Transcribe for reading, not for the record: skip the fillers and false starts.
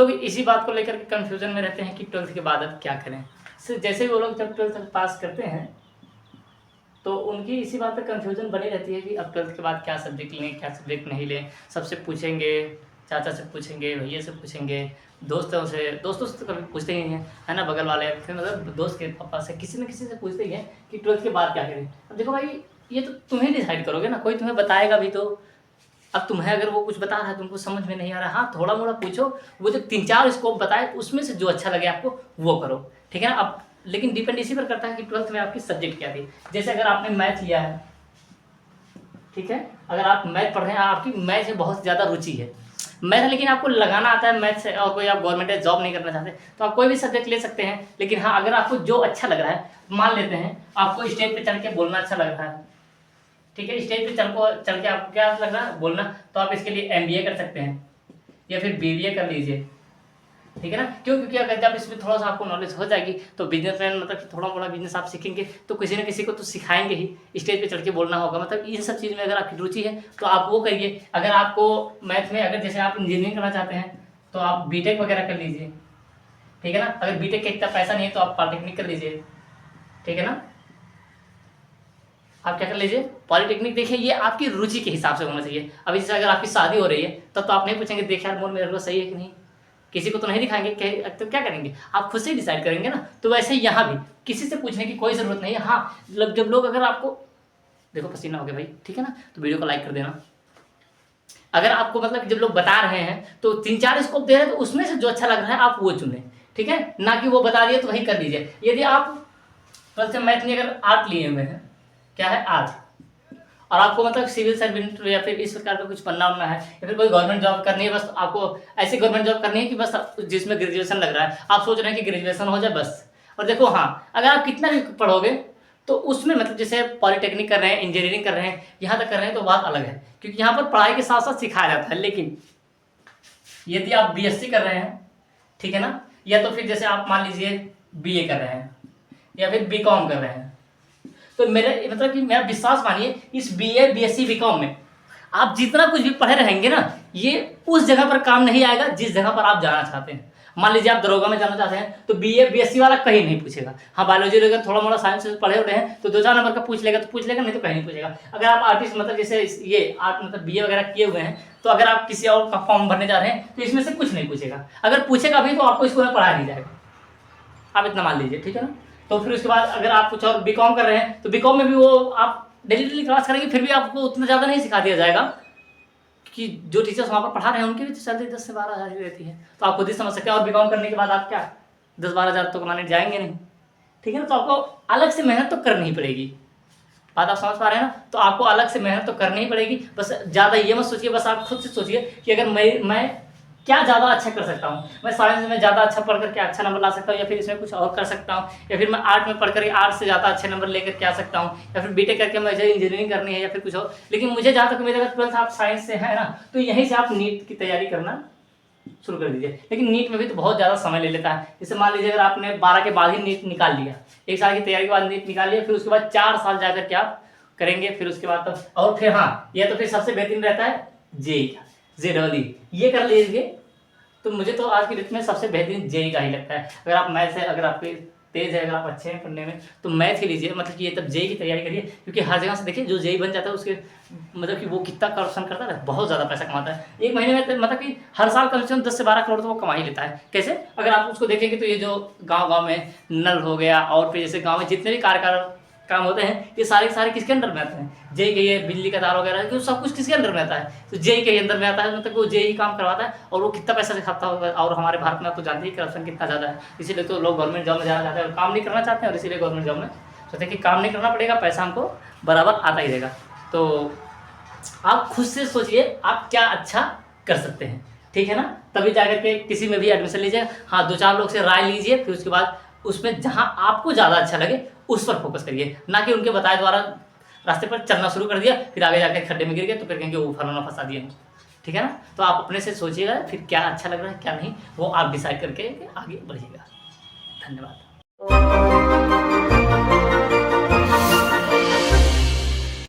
लोग इसी बात को लेकर के कन्फ्यूजन में रहते हैं कि 12th के बाद अब क्या करें। जैसे ही वो लोग जब 12th पास करते हैं तो उनकी इसी बात पर कन्फ्यूजन बनी रहती है कि अब 12th के बाद क्या सब्जेक्ट लें, क्या सब्जेक्ट नहीं लें। सबसे पूछेंगे, चाचा से पूछेंगे, भैया से पूछेंगे, दोस्तों से तो कभी पूछते ही नहीं है ना, बगल वाले फिर मतलब दोस्त के पापा से, किसी न किसी से पूछते ही हैं कि 12th के बाद क्या करें। अब देखो भाई, ये तो तुम्हें डिसाइड करोगे ना, कोई तुम्हें बताएगा भी तो। अब तुम्हें अगर वो कुछ बता रहा है तुमको समझ में नहीं आ रहा, हाँ थोड़ा मोड़ा पूछो, वो जो 3-4 स्कोप बताए उसमें से जो अच्छा लगे आपको वो करो, ठीक है ना। अब लेकिन डिपेंड इसी पर करता है कि 12th में आपकी सब्जेक्ट क्या थी। जैसे अगर आपने मैथ लिया है, ठीक है, अगर आप मैथ पढ़ रहे हैं, आपकी मैथ में बहुत ज़्यादा रुचि है मैथ, लेकिन आपको लगाना आता है मैथ से, और कोई आप गवर्नमेंट जॉब नहीं करना चाहते तो आप कोई भी सब्जेक्ट ले सकते हैं। लेकिन हाँ, अगर आपको जो अच्छा लग रहा है, मान लेते हैं आपको स्टेज पे चढ़ के बोलना अच्छा लग रहा है, ठीक है, स्टेज पे चढ़ के आपको क्या लग रहा है बोलना, तो आप इसके लिए MBA कर सकते हैं या फिर BBA कर लीजिए, ठीक है ना। क्यों? क्योंकि अगर जब इसमें थोड़ा सा आपको नॉलेज हो जाएगी तो बिजनेसमैन मतलब थोड़ा मोड़ा बिजनेस आप सीखेंगे तो किसी न किसी को तो सिखाएंगे ही, स्टेज पे चढ़ के बोलना होगा। मतलब इन सब चीज़ में अगर आपकी रुचि है तो आप वो करिए। अगर आपको मैथ में, अगर जैसे आप इंजीनियरिंग करना चाहते हैं तो आप BTech वगैरह कर लीजिए, ठीक है ना। अगर BTech का इतना पैसा नहीं है तो आप पॉलिटेक्निक कर लीजिए, ठीक है ना। आप क्या कर लीजिए, पॉलिटेक्निक। देखिए, ये आपकी रुचि के हिसाब से होना चाहिए। अभी जैसे अगर आपकी शादी हो रही है तब तो आप नहीं पूछेंगे देख यार मोर मेरे को सही है कि नहीं, किसी को तो नहीं दिखाएंगे, तो क्या करेंगे, आप खुद से ही डिसाइड करेंगे ना। तो वैसे यहाँ भी किसी से पूछने की कोई ज़रूरत नहीं है। हाँ, जब लोग, अगर आपको देखो पसीना हो गया भाई, ठीक है ना, तो वीडियो को लाइक कर देना। अगर आपको मतलब जब लोग बता रहे हैं तो 3-4 स्कोप दे रहे हैं तो उसमें से जो अच्छा लग रहा है आप वो चुनें, ठीक है ना, कि वो बता दिए तो वही कर लीजिए। यदि आप 12th में मैथ नहीं, अगर आर्ट लिए हुए हैं, क्या है आर्ट, और आपको मतलब सिविल सर्वेंट या फिर इस प्रकार का कुछ बनना होना है, या फिर कोई गवर्नमेंट जॉब करनी है, बस आपको ऐसी गवर्नमेंट जॉब करनी है कि बस जिसमें ग्रेजुएशन लग रहा है, आप सोच रहे हैं कि ग्रेजुएशन हो जाए बस। और देखो हाँ, अगर आप कितना भी पढ़ोगे तो उसमें मतलब जैसे पॉलिटेक्निक कर रहे हैं, इंजीनियरिंग कर रहे हैं, यहाँ तक कर रहे हैं तो बात अलग है, क्योंकि यहाँ पर पढ़ाई के साथ साथ सिखाया जाता है। लेकिन यदि आप BSc कर रहे हैं, ठीक है ना, या तो फिर जैसे आप मान लीजिए BA कर रहे हैं या फिर BCom कर रहे हैं, तो मेरे मतलब कि मेरा विश्वास मानिए, इस BA BSc BCom में आप जितना कुछ भी पढ़े रहेंगे ना, ये उस जगह पर काम नहीं आएगा जिस जगह पर आप जाना चाहते हैं। मान लीजिए आप दरोगा में जाना चाहते हैं तो BA BSc वाला कहीं नहीं पूछेगा। हाँ, बायोलॉजी अगर थोड़ा मोड़ा साइंस से पढ़े हुए हैं तो 2-4 नंबर का पूछ लेगा तो पूछ लेगा, नहीं तो कहीं नहीं पूछेगा। अगर आप आर्टिस्ट मतलब जैसे ये आर्ट मतलब BA वगैरह किए हुए हैं तो अगर आप किसी और का फॉर्म भरने जा रहे हैं तो इसमें से कुछ नहीं पूछेगा। अगर पूछेगा भी तो आपको स्कूल में पढ़ाया नहीं जाएगा, आप इतना मान लीजिए, ठीक है ना। तो फिर उसके बाद अगर आप कुछ और BCom कर रहे हैं तो BCom में भी वो आप डेली क्लास करेंगे, फिर भी आपको उतना ज़्यादा नहीं सिखा दिया जाएगा कि जो टीचर्स वहाँ पर पढ़ा रहे हैं उनकी भी तो सैलरी 10 से 12 हज़ार रहती है। तो आप खुद ही समझ सकते हैं। और BCom करने के बाद आप क्या 10-12 हज़ार तो कमाने जाएंगे नहीं, ठीक है ना। तो आपको अलग से मेहनत तो करनी ही पड़ेगी। बात आप समझ पा रहे हैं ना। तो आपको अलग से मेहनत तो करनी ही पड़ेगी। बस ज़्यादा ये मत सोचिए, बस आप खुद से सोचिए कि अगर मैं क्या ज़्यादा अच्छा कर सकता हूँ, मैं साइंस में ज़्यादा अच्छा पढ़ करके अच्छा नंबर ला सकता हूँ, या फिर इसमें कुछ और कर सकता हूँ, या फिर मैं आर्ट में पढ़ करके आर्ट से ज़्यादा अच्छे नंबर लेकर के आ सकता हूँ, या फिर BTech करके मुझे इंजीनियरिंग करनी है या फिर कुछ और। लेकिन मुझे जहाँ तक मेरे, अगर 12th आप साइंस से है ना तो यहीं से आप नीट की तैयारी करना शुरू कर दीजिए। लेकिन नीट में भी तो बहुत ज़्यादा समय ले लेता है। जैसे मान लीजिए अगर आपने 12 के बाद ही नीट निकाल लिया, 1 साल की तैयारी के बाद नीट निकाल लिया, फिर उसके बाद 4 साल जाकर के आप करेंगे, फिर उसके बाद तो और फिर हाँ, यह तो फिर सबसे बेहतरीन रहता है JEE का, JEE ये कर लीजिए। तो मुझे तो आज की डेट में सबसे बेहतरीन JEE का ही लगता है। अगर आप मैथ से, अगर आपके तेज़ है, अगर आप अच्छे हैं पढ़ने में तो मैथ ही लीजिए। मतलब कि ये तब JEE की तैयारी करिए, क्योंकि हर जगह से देखिए जो JEE बन जाता है उसके मतलब कि वो कितना करप्शन करता है, बहुत ज़्यादा पैसा कमाता है। 1 महीने में मतलब कि हर साल कम से कम 10 से 12 करोड़ तो वो कमा ही लेता है। कैसे? अगर आप उसको देखेंगे तो ये जो गाँव में नल हो गया, और फिर जैसे गाँव में जितने भी काम होते हैं ये सारे के सारे किसके अंडर में आते हैं? JEE के। ये बिजली का तार वगैरह तो सब कुछ किसके अंडर में आता है? तो JEE के अंदर में आता है। मतलब वो JEE काम करवाता है और वो कितना पैसा दिखाता होगा। और हमारे भारत में तो जानते ही करप्शन कितना ज़्यादा है, इसीलिए तो लोग गवर्नमेंट जॉब में जाना चाहते हैं और काम नहीं करना चाहते हैं, और इसीलिए गवर्नमेंट जॉब में सोचते हैं कि काम नहीं करना पड़ेगा, पैसा हमको बराबर आता ही रहेगा। तो आप खुद से सोचिए आप क्या अच्छा कर सकते हैं, ठीक है ना, तभी जाकर के किसी में भी एडमिशन लीजिए। हाँ, 2-4 लोग से राय लीजिए, फिर उसके बाद उसमें जहाँ आपको ज़्यादा अच्छा लगे उस पर फोकस करिए, ना कि उनके बताए द्वारा रास्ते पर चलना शुरू कर दिया, फिर आगे जाकर खड्डे में गिर गए तो फिर कहेंगे वो फलाना फंसा दिया, ठीक है ना। तो आप अपने से सोचिएगा फिर क्या अच्छा लग रहा है क्या नहीं, वो आप डिसाइड करके आगे बढ़िएगा। धन्यवाद।